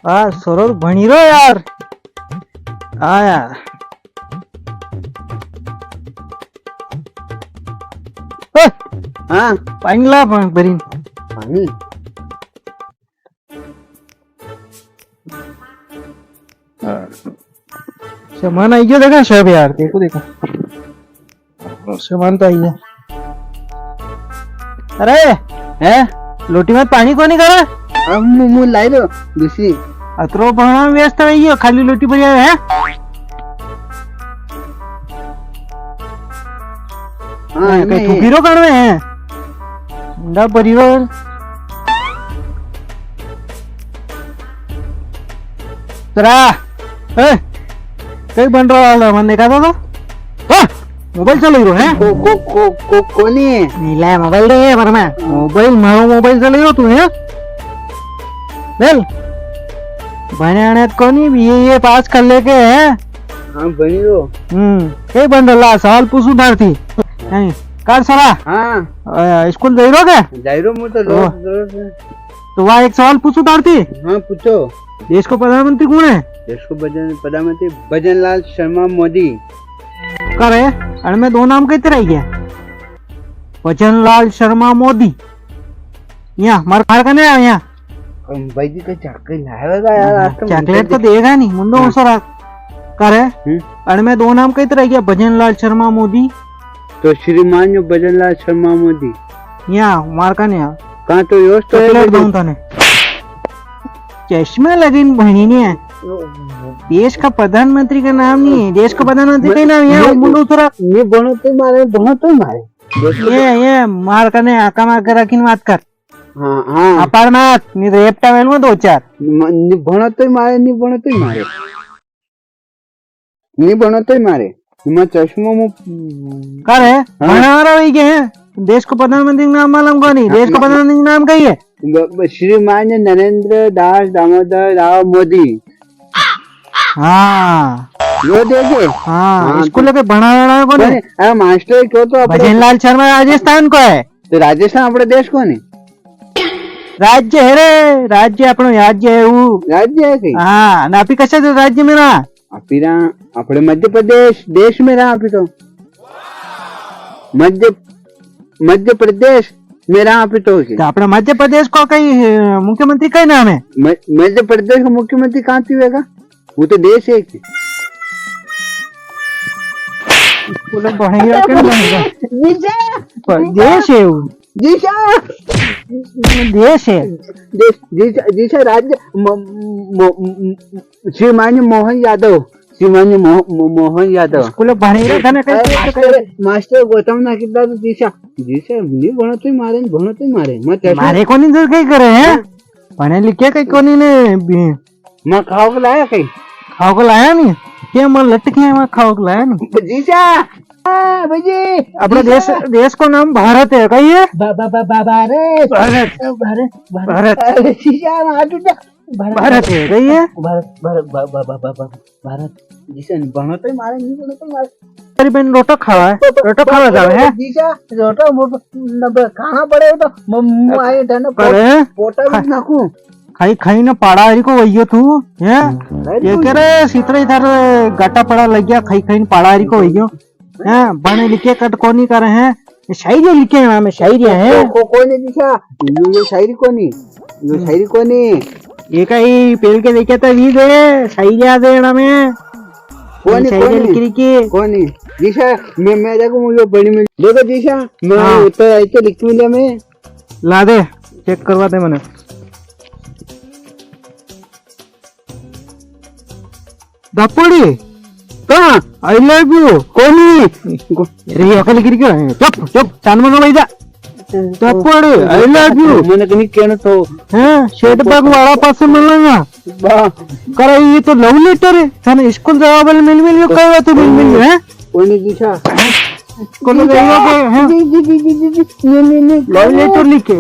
हाँ सरोज भणी रो यार। हाँ यार हाँ पाणी ला भरीन पानी सामान आई गया देखा सब यार देखो देखो सामान तो आई है। अरे है लोटी में पानी को नहीं करा अब मुंह लाई लो दूसरी अतरो भरना व्यस्त रही है खाली लोटी भरी है हाँ कहीं थूकीरो करवे हैं मुंडा परिवार तरा कहीं बन रहा है मन देखा था मोबाइल चलो हीरो है कोनी नीला मोबाइल दे पर मैं मोबाइल मारो मोबाइल चलो हीरो तू है बेल बने आने कोनी ये पास कर लेके है हाँ बनी रो कई बन रहा सवाल पूछू डालती कर सला हाँ स्कूल गई रो क्या जाइरो मुझे तो तो वहाँ एक सवाल पूछू डालती हाँ पूछो देश को प्रधानमंत्री कौन है देश को प्रधानमंत्री भजनलाल शर्मा मोदी करे अरे मैं दो नाम कहते रह गया भजनलाल शर्मा मोदी यहाँ मार मार करने यहाँ भाई जी का चॉकलेट लाएगा यार आज तो चॉकलेट तो देगा नहीं मुंडो उसरा करे अरे मैं दो नाम कहते रह गया भजनलाल शर्मा मोदी तो श्रीमान जो भजनलाल शर्मा मोदी यहाँ मार करने यहाँ कहाँ तो योश तो चॉकलेट दूं तने चश्मा लगिन बहनी नहीं है देश का प्रधानमंत्री का नाम नहीं है देश का प्रधानमंत्री का नाम है मुंडो उसरा ये बनो तो मारे ये मार करने आका मार कर रखी बात कर हाँ हाँ अपार मत नहीं रेपटा वेल में दो चार भणो तो मारे नहीं भणो तो मारे नहीं भणो तो मारे मैं चश्मो में कर है भणारा वही के हैं देश को प्रधानमंत्री का नाम मालूम को नहीं देश को प्रधानमंत्री का नाम कही है श्रीमान नरेंद्र दास दामोदर राव मोदी हाँ यो देखे हाँ स्कूल के भणारा को नहीं अरे मास्टर क्यों तो भजनलाल शर्मा राजस्थान को है तो राजस्थान अपने देश को नहीं राज्य है रे राज्य अपनो राज्य है वो राज्य है कहीं हाँ ना अभी कशा तो राज्य में ना अपिरा अपने मध्य प्रदेश देश में रहा अभी तो मध्य प्रदेश में रहा अभी तो अपने मध्य प्रदेश को कई मुख्यमंत्री का नाम है मध्य प्रदेश का मुख्यमंत्री कहाँ थी होगा वो तो देश है देश है वो देश है जीसा राज्य श्रीमान मोहन यादव श्रीमान मोहन यादव स्कूल भणे था ना मास्टर गौतम ना कितना तो जीसा नहीं बनो तो मारे मत मारे कोनी जो कई करे हैं पढ़े लिखे कई कोनी ने मैं खाओ को लाया कहीं खाओ को लाया नहीं क्या मन लटके हैं मैं खाओ को लाया नहीं जीसा भाई अपने देश को नाम भारत है कही है भारत भारत है कही है भारत जिसे बनो तो मारे नहीं बनो तो मारे तेरी बहन रोटो खावा है रोटो खावा जावे है जीसा रोटो कहाँ पड़े तो मम्मू आए था ना पोटा भी नाकू खाई खाई ना पाड़ा हरी को वही तू है ये कह रहे सीतरे इधर गाटा पड़ा लग गया खाई खाई पाड़ा हरी को वही है बने लिखे कट कोनी कर रहे हैं शायरी लिखे हैं में शायरी है कोनी दिखा ये शायरी कोनी ये कहीं पेल के देखे तो वी दे शायरी आ दे ना में कोनी शायरी लिखी कोनी दिशा मैं देखो मुझे बड़ी मिल देखो दिशा मैं उत्तर आई तो लिख मिला मैं ला दे चेक करवा दे मैंने दपड़ी कहाँ आई लव यू कोनी रे अकल गिर क्यों है चुप चुप चांद मनो भाई जा दपड़ी आई लव यू मैंने कहीं कहना तो हैं शेड बाग वाला पास मिलेगा कर ये तो लव लेटर है थाने स्कूल जवाब मिल यो कहवा तो मिल है कोनी दिशा स्कूल गयो के हैं नहीं लव लेटर लिखे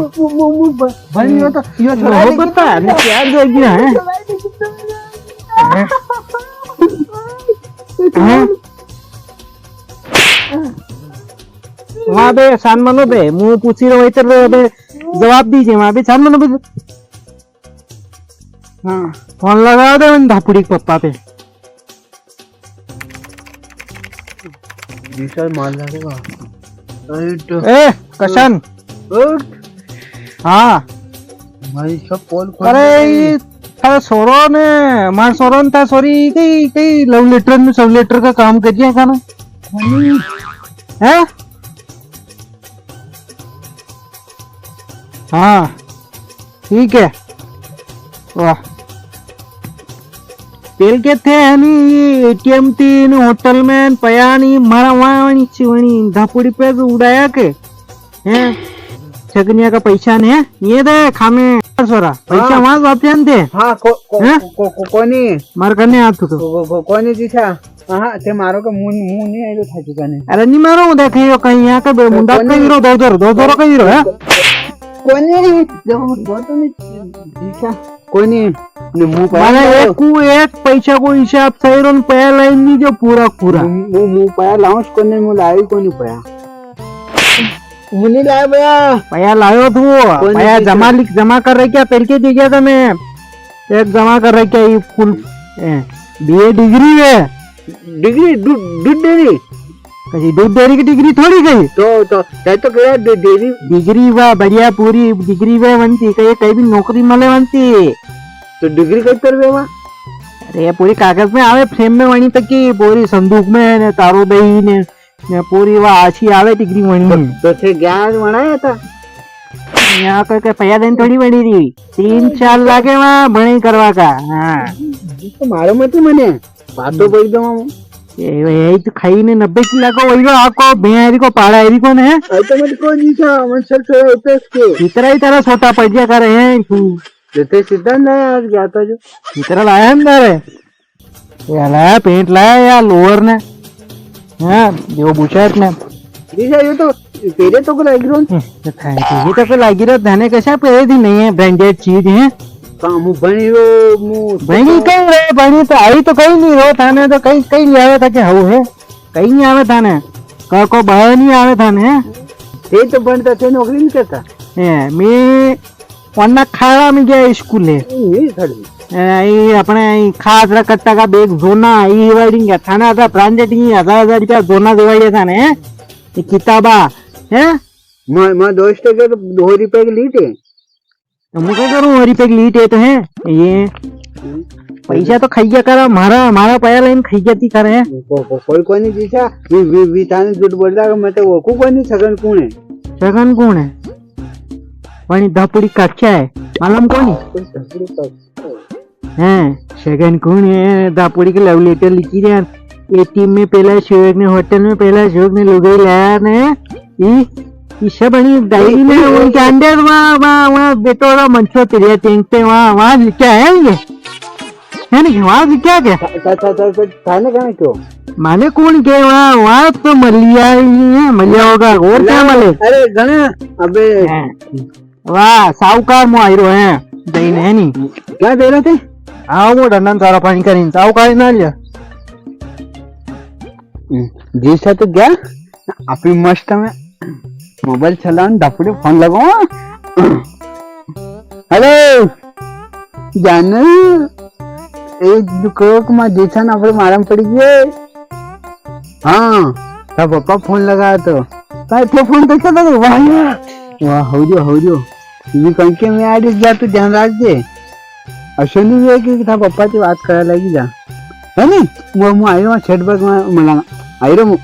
भाई ये तो मोहब्बत है क्या जो गया है वहाँ पे सान मनो पे मुंह पूछी रहो इधर पे जवाब दीजिए वहाँ पे सान मनो पे हाँ फोन लगा दे मन धापुड़ी के पप्पा पे विशाल मार लगेगा राइट ए कशन हाँ भाई सब पोल अरे ये था सोरो ने मार सोरो ने था सॉरी कई कई लव लेटर में सब लेटर का काम कर दिया खाना है हाँ ठीक है वाह पेल के थे आणि एटीएम तीन होटल में पयानी मारा वाणी चिवणी धापुड़ी पे उड़ाया के हैं छगनिया का पैसा ने ये दे खामे सोरा पैसा वहां वापस दे हाँ कोणी मार करने हाथ तो कोणी दिशा हाँ ते मारो का मुंह मुंह नहीं आयो था चुका ने अरे नहीं मारो देखे यो कहीं यहाँ का मुंडा का हीरो दो का हीरो है कोणी देखो बहुत नहीं दिशा कोणी ने मुंह माने एक पैसा को हिसाब सही रोन पया लाइन नहीं जो पूरा मुंह पया लाऊं कोणी मुंह लाई कोणी पया मुनी लाया भैया पया लायो तू पया जमा कर रहे क्या पेल के दे गया था मैं एक जमा कर रहे क्या ये फुल बीए डिग्री है डिग्री दूध डेरी कहीं दूध डेरी की डिग्री थोड़ी गई तो क्या डेरी डिग्री वा बढ़िया पूरी डिग्री वे बनती कहीं भी नौकरी मले बनती तो डिग्री कब कर वे अरे पूरी कागज में आवे फ्रेम में वनी तक की पूरी संदूक में ने तारो दही ने पूरी वा आछी आवे डिग्री वनी तो थे ज्ञान बनाया था यहाँ का पैया दिन थोड़ी बनी रही 3-4 लागे वहाँ बने करवा का हाँ तो मारो मत मने बात तो बोल दो यही तो खाई ने 90 किला को वही आपको बेहरी को पाड़ा एरी को ने तो मत को जी सा मन सर से होते के इतना ही तरह छोटा पजिया कर रहे हैं जैसे सीधा ना आज गया था जो इतना लाया अंदर है या लाया पेंट लाया या लोअर ने हाँ जो बुशर्ट ने जी सा ये तो तेरे तो को लग रहा ये तो फिर लगी रहा धने कैसा पहले दिन नहीं है ब्रांडेड चीज है काम बनी रो बनी कहीं रहे बनी तो आई तो कहीं नहीं रो थाने तो कहीं कहीं नहीं आवे था क्या है कहीं नहीं आवे थाने को बाहर नहीं आवे थाने ये तो बनता थे नौकरी नहीं करता मैं वरना खाड़ा में गया स्कूल है ये अपने खास कट्टा का बैग जोना ये वाइडिंग थाना था ब्रांडेड 1000 रुपया जोना दिवाई था ने किताबा है मैं दोस्त के तो 2 रुपए की ली थे मुझे करूँ 2 रुपए की ली थे तो है ये पैसा तो खाइया करा हमारा पैसा लाइन खाइया थी करे कोई कोई नहीं जीसा वी थाने झूठ बोल रहा मैं तो वो कोई नहीं सगन कौन है पानी धापुड़ी कच्चा है मालूम कौन है सगन कौन है धापुड़ी के लव लेटर लिखी रहे एटीएम में पहला शोक ने होटल में पहला शोक ने लोग लाया ने ये सब बनी डायरी में उनके अंदर वहाँ बेटोरा मंचो तेरे टेंक पे वहाँ लिखा है ये है ना वहाँ लिखा क्या थाने कहाँ क्यों माने कौन के वहाँ तो मलिया होगा और क्या मले अरे गणे अबे वाह साहूकार मुआयरो है दही है नी क्या दे रहे थे आओ वो डंडन सारा पानी करीन साहूकार ना लिया जी सा तो क्या अपनी मस्त में मोबाइल चलाओ डफड़े फोन लगाओ हेलो जान एक दुकान में जैसा ना अपने मालूम पड़ी गए हाँ तब पापा फोन लगाया तो फोन कैसा था वाह हो जो ये कंके में आ गया तो ध्यान रख दे ऐसा नहीं है कि था पापा की बात करा लगी जा है नहीं वो आयो छठ बग में मला आयो